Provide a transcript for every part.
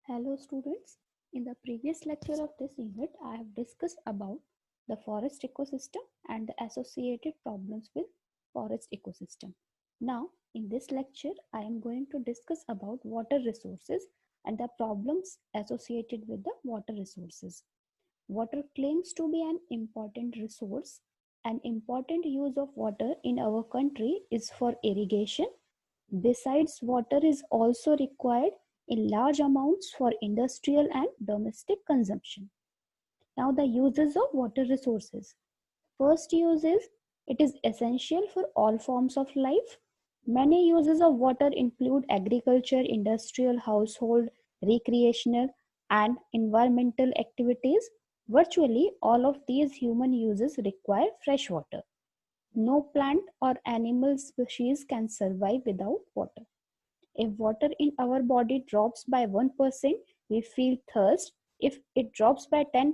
Hello students, in the previous lecture of this unit, I have discussed about the forest ecosystem and the associated problems with forest ecosystem. Now, in this lecture, I am going to discuss about water resources and the problems associated with the water resources. Water claims to be an important resource. An important use of water in our country is for irrigation. Besides, water is also required in large amounts for industrial and domestic consumption. Now, the uses of water resources. First use is it is essential for all forms of life. Many uses of water include agriculture, industrial, household, recreational, and environmental activities. Virtually all of these human uses require fresh water. No plant or animal species can survive without water. If water in our body drops by 1%, we feel thirst. If it drops by 10%,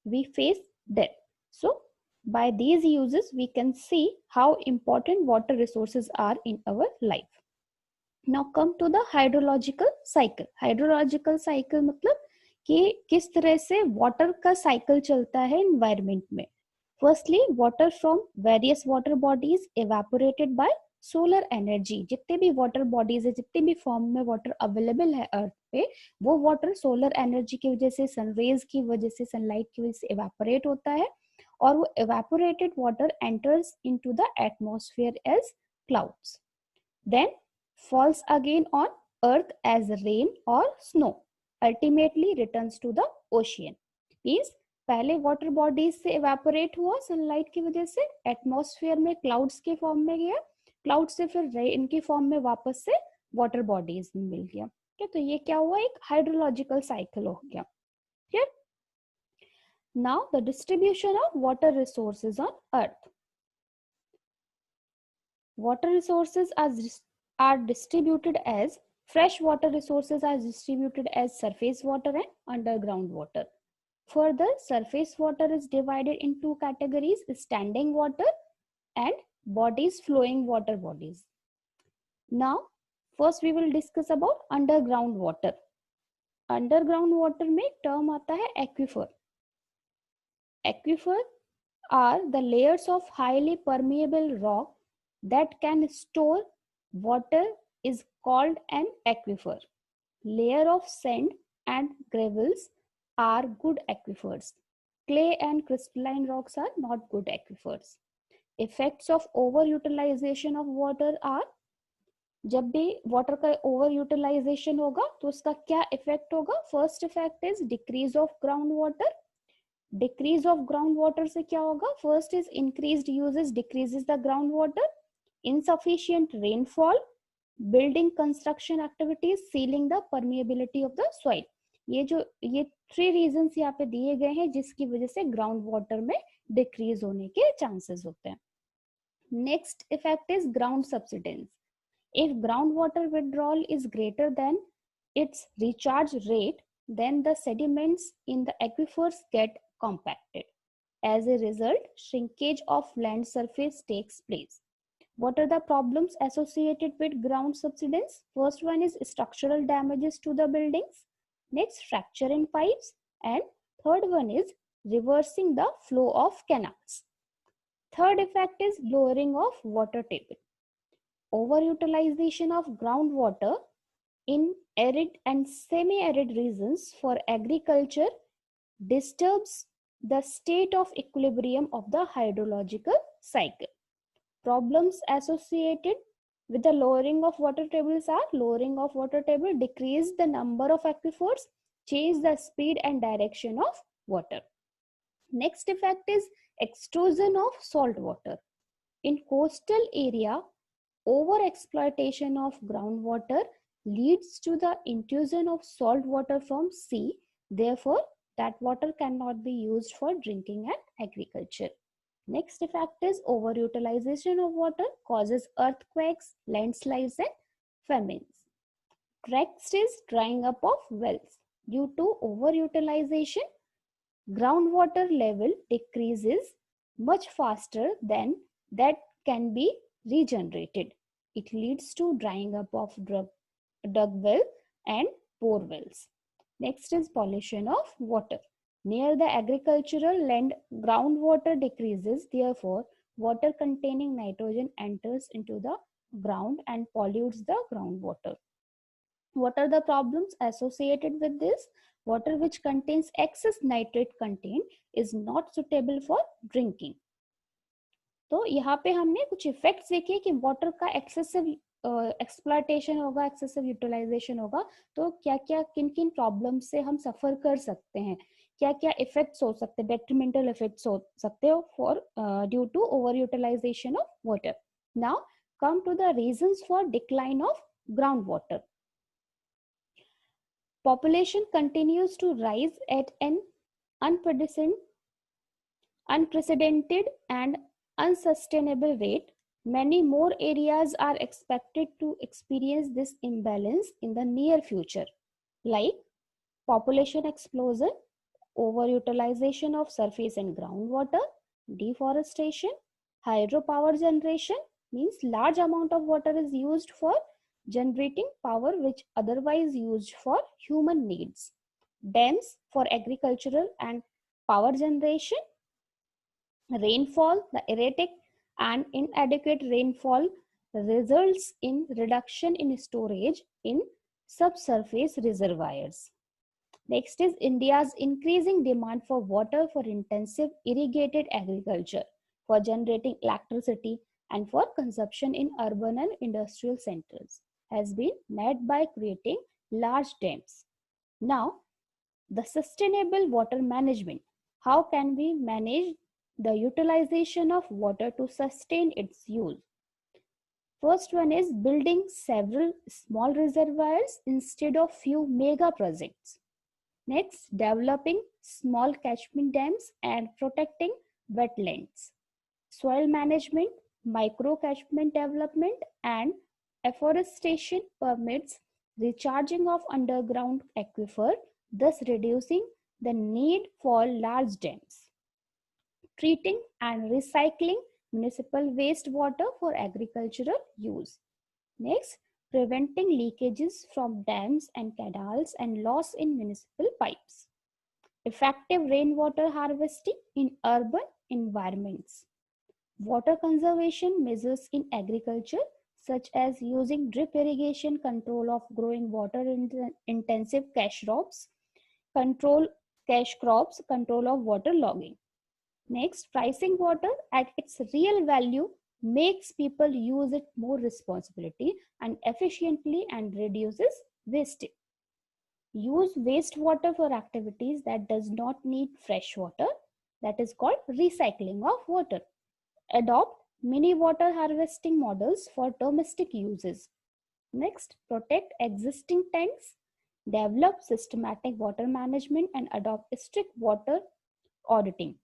we face death. So, by these uses, we can see how important water resources are in our life. Now come to the hydrological cycle. Hydrological cycle मतलब कि किस तरह से water का cycle चलता है environment में. Firstly water from various water bodies evaporated bye solar energy. जितने भी वाटर बॉडीज है, जितने भी फॉर्म में वाटर अवेलेबल है अर्थ पे, वो वाटर सोलर एनर्जी की वजह से, सनरेज की वजह से, सनलाइट की वजह से एवेपोरेट होता है और वो evaporated water enters into the atmosphere as clouds, then falls again on earth as rain or snow, ultimately returns to the ocean. Means पहले वाटर बॉडीज से एवेपोरेट हुआ सनलाइट की वजह से, एटमॉस्फेयर में क्लाउड्स के फॉर्म में गया, क्लाउड से फिर रेन की फॉर्म में वापस से वाटर बॉडीज में मिल गया. ठीक, तो ये क्या हुआ, एक हाइड्रोलॉजिकल साइकिल हो गया. ठीक, now the distribution of water resources on earth. Water resources are distributed as fresh water resources are distributed as surface water and underground water. Further, surface water is divided in two categories: standing water and bodies flowing water bodies. Now, first we will discuss about underground water. Underground water में term आता है aquifer. Aquifer are the layers of highly permeable rock that can store water is called an aquifer. Layer of sand and gravels are good aquifers. Clay and crystalline rocks are not good aquifers. Effects of overutilization of water are, जब भी water का over utilisation होगा तो उसका क्या effect होगा. First effect is decrease of ground water. Decrease of ground water से क्या होगा, first is increased uses decreases the ground water, insufficient rainfall, building construction activities, sealing the permeability of the soil. ये 3 reasons यहाँ पे दिए गए हैं जिसकी वजह से ग्राउंड वाटर में डिक्रीज होने के चांसेस होते हैं. Next effect is ground subsidence. If ground water withdrawal is greater than its recharge rate, then the sediments in the aquifers get compacted. As a result, shrinkage of land surface takes place. What are the problems associated with ground subsidence? First one is structural damages to the buildings. Next, fracture in pipes. And third one is reversing the flow of canals. Third effect is lowering of water table. Overutilization of groundwater in arid and semi-arid regions for agriculture disturbs the state of equilibrium of the hydrological cycle. Problems associated with the lowering of water tables are: lowering of water table decrease the number of aquifers, change the speed and direction of water. Next effect is extrusion of salt water. In coastal area, over exploitation of groundwater leads to the intrusion of salt water from sea. Therefore, that water cannot be used for drinking and agriculture. Next effect is overutilization of water causes earthquakes, landslides and famines. Next is drying up of wells. Due to overutilization, groundwater level decreases much faster than that can be regenerated. It leads to drying up of dug well and bore wells. Next is pollution of water. Near the agricultural land, groundwater decreases. Therefore, water containing nitrogen enters into the ground and pollutes the groundwater. What are the problems associated with this? Water which contains excess nitrate content is not suitable for drinking. तो यहाँ पे हमने कुछ effects देखे कि water का excessive exploitation होगा, excessive utilisation होगा, तो क्या क्या किन किन प्रॉब्लम से हम सफर कर सकते हैं, क्या क्या इफेक्ट्स हो सकते हैं, डेट्रीमेंटल इफेक्ट्स हो सकते हो for due to over utilisation of water. Now come to the reasons for decline of ground water. Population continues to rise at an unprecedented and unsustainable rate. Many more areas are expected to experience this imbalance in the near future, like population explosion, overutilization of surface and groundwater, deforestation, hydropower generation means large amount of water is used for generating power which otherwise used for human needs, dams for agricultural and power generation, rainfall. The erratic and inadequate rainfall results in reduction in storage in subsurface reservoirs. Next is India's increasing demand for water for intensive irrigated agriculture, for generating electricity and for consumption in urban and industrial centers has been met by creating large dams. Now, the sustainable water management. How can we manage the utilization of water to sustain its use? First one is building several small reservoirs instead of few mega projects. Next, developing small catchment dams and protecting wetlands. Soil management, micro catchment development and afforestation permits recharging of underground aquifer, thus reducing the need for large dams. Treating and recycling municipal wastewater for agricultural use. Next, preventing leakages from dams and canals and loss in municipal pipes. Effective rainwater harvesting in urban environments. Water conservation measures in agriculture such as using drip irrigation, control of growing water intensive cash crops, control of water logging. Next, pricing water at its real value makes people use it more responsibility and efficiently and reduces wastage. Use wastewater for activities that does not need fresh water, that is called recycling of water. Adopt mini water harvesting models for domestic uses. Next, protect existing tanks, develop systematic water management and adopt strict water auditing.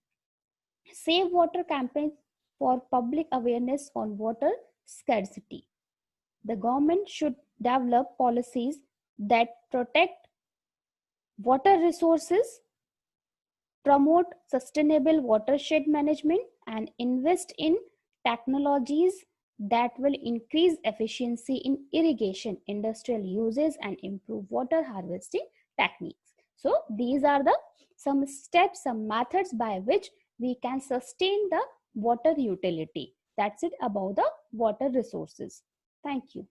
Save water campaigns for public awareness on water scarcity. The government should develop policies that protect water resources, promote sustainable watershed management, and invest in technologies that will increase efficiency in irrigation, industrial uses, and improve water harvesting techniques. So these are the some steps, some methods by which we can sustain the water utility. That's it about the water resources. Thank you.